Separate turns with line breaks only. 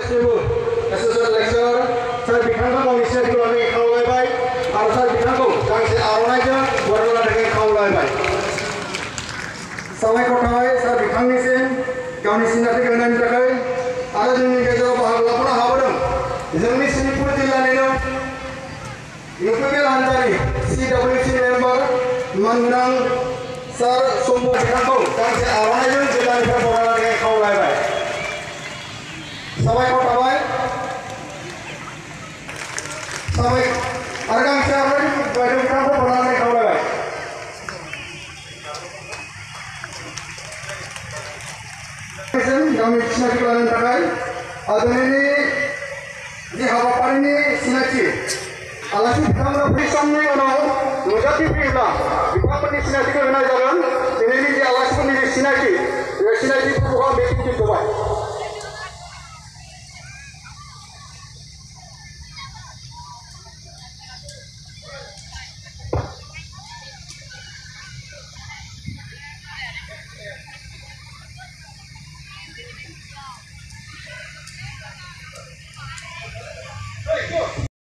Associate lecture सार बिथांखौ गावनि सिनायथिखौ लानानै खावलायबाय आरो सार बिथांखौ गांसे आर'नाइजों बरायना लानानै खावलायबाय। साबायखर थाबाय सार बिथांनिसिम गावनि सिनायथिखौ होनायनि थाखाय आरो जोंनि गेजेराव बाहागो लाफानो हाबोदों जोंनि सनितपुर जिल्लानिनो इउपिपिएल हान्जानि CWC मेम्बार मानगोनां सार सम्बु बिथांखौ गांसे आर'नाइजों जिल्लानिफ्राय बरायना लानानै खावलायबाय। साबायखर थाबाय आरो गांसे आर'नाइ बायद' बिथांखौ बरायना लानानै खावलायबाय। गावनि सिनायथिखौ लानो थाखाय दिनैनि जि हाबाफारिनि सिनायथि आलासि बिथांमोना बै समनि उनाव नुजाथिफैयोब्ला बिथांमोननि सिनायथिखौ होनाय जागोन। दिनैनि जि आलासिफोरनि जि सिनायथि बे सिनायथिखौ बेखेवबाय।